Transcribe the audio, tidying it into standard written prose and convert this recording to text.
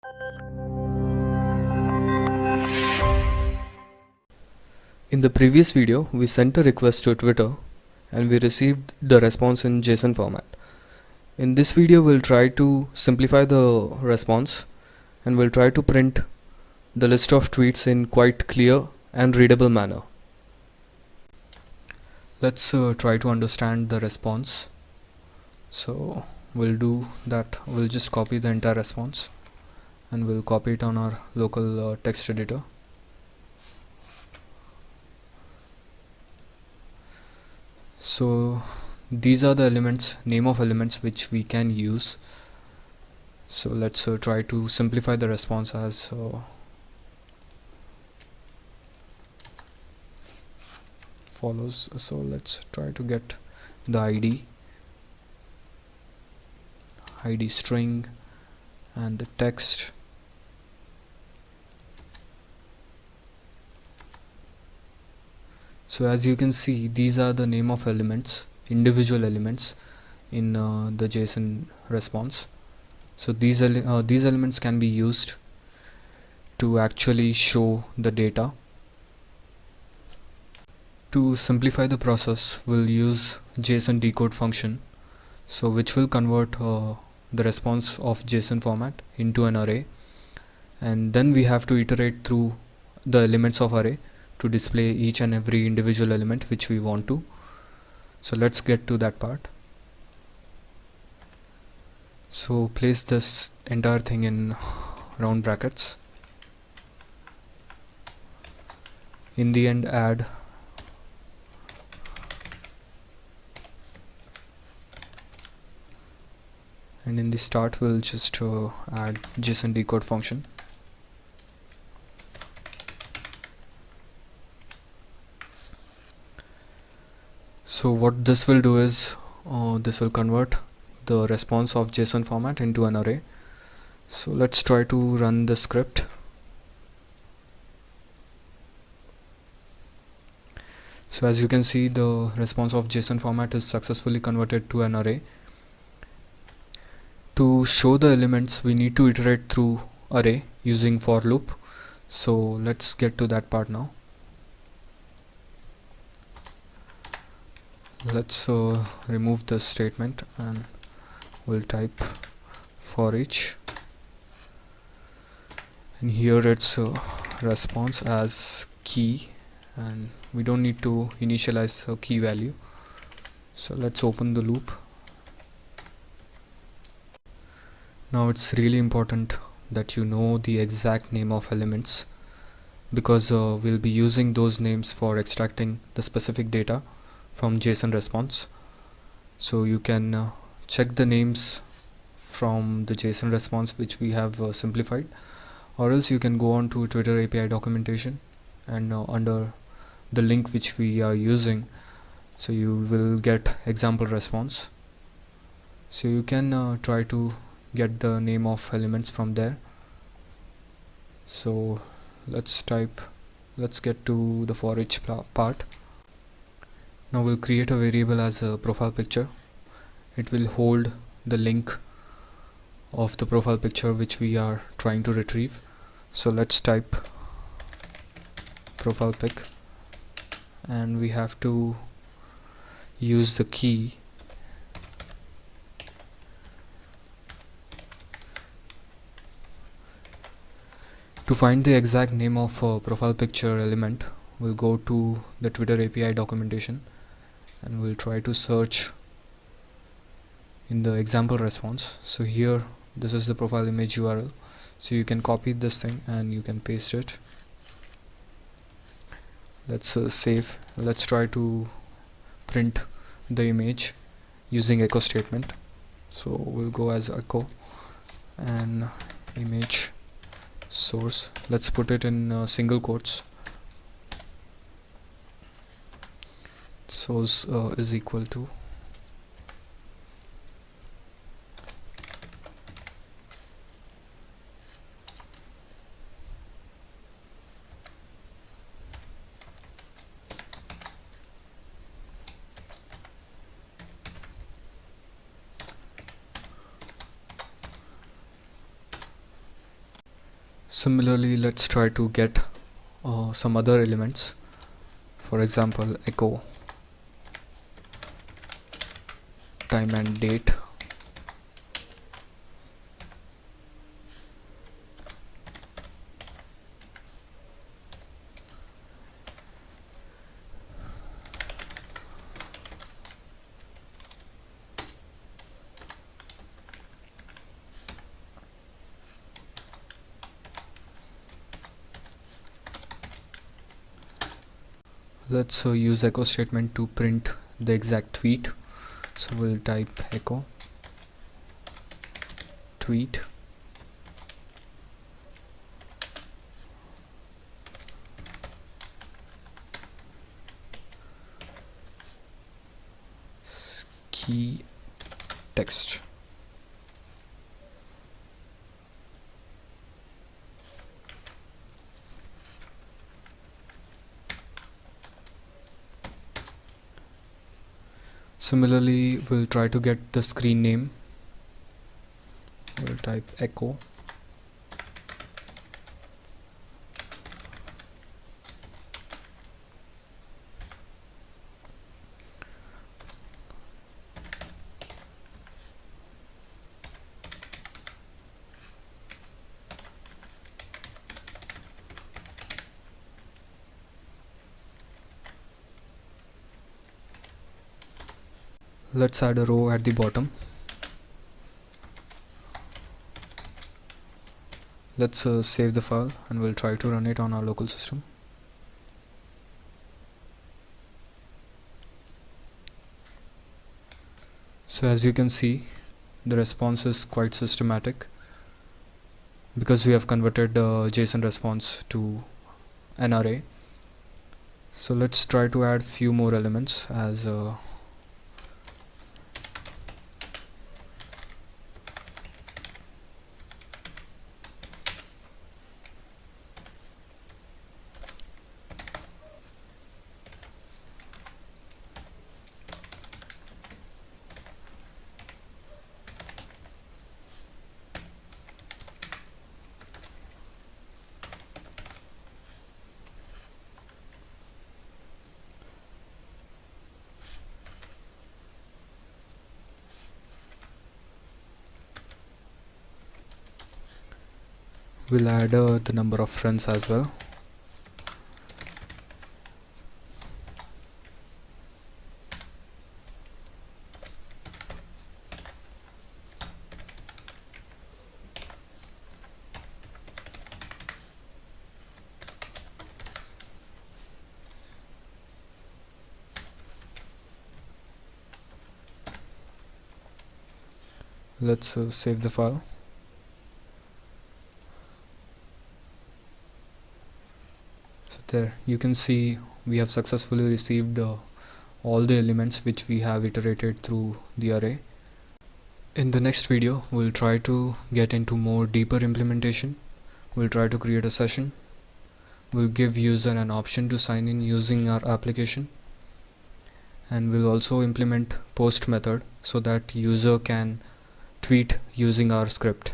In the previous video, we sent a request to Twitter and we received the response in JSON format. In this video, we'll try to simplify the response and we'll try to print the list of tweets in quite clear and readable manner. Let's try to understand the response. So we'll do that. We'll just copy the entire response and we'll copy it on our local text editor. So these are the elements, name of elements which we can use. So let's try to simplify the response as follows. So let's try to get the ID string and the text. So as you can see, these are the name of elements, individual elements in the JSON response. So these elements can be used to actually show the data. To simplify the process, we'll use JSON decode function, so which will convert the response of JSON format into an array, and then we have to iterate through the elements of array to display each and every individual element which we want to. So let's get to that part. So place this entire thing in round brackets. In the end, add and in the start we'll just add JSON decode function. So what this will do is this will convert the response of JSON format into an array. So let's try to run the script. So as you can see, the response of JSON format is successfully converted to an array. To show the elements, we need to iterate through array using for loop. So let's get to that part now. Let's remove this statement and we'll type for each, and here it's response as key, and we don't need to initialize a key value. So let's open the loop. Now it's really important that you know the exact name of elements, because we'll be using those names for extracting the specific data from JSON response. So you can check the names from the JSON response which we have simplified, or else you can go on to Twitter API documentation and under the link which we are using, so you will get example response. So you can try to get the name of elements from there. So let's get to the for each part. Now we'll create a variable as a profile picture. It will hold the link of the profile picture which we are trying to retrieve. So let's type profile pic, and we have to use the key to find the exact name of profile picture element. We'll go to the Twitter API documentation and we'll try to search in the example response. So here, this is the profile image URL, so you can copy this thing and you can paste it. Let's save. Let's try to print the image using echo statement. So we'll go as echo and image source. Let's put it in single quotes. Source is equal to Similarly, let's try to get some other elements. For example, echo time and date. Let's use echo statement to print the exact tweet. So we'll type echo tweet key text. Similarly, we'll try to get the screen name. We'll type echo let's add a row at the bottom. Let's save the file and we'll try to run it on our local system. So as you can see, the response is quite systematic because we have converted the JSON response to an array. So let's try to add few more elements as we'll add the number of friends as well. Let's save the file. So there you can see we have successfully received all the elements which we have iterated through the array. In the next video, we'll try to get into more deeper implementation. We'll try to create a session. We'll give user an option to sign in using our application, and we'll also implement post method so that user can tweet using our script.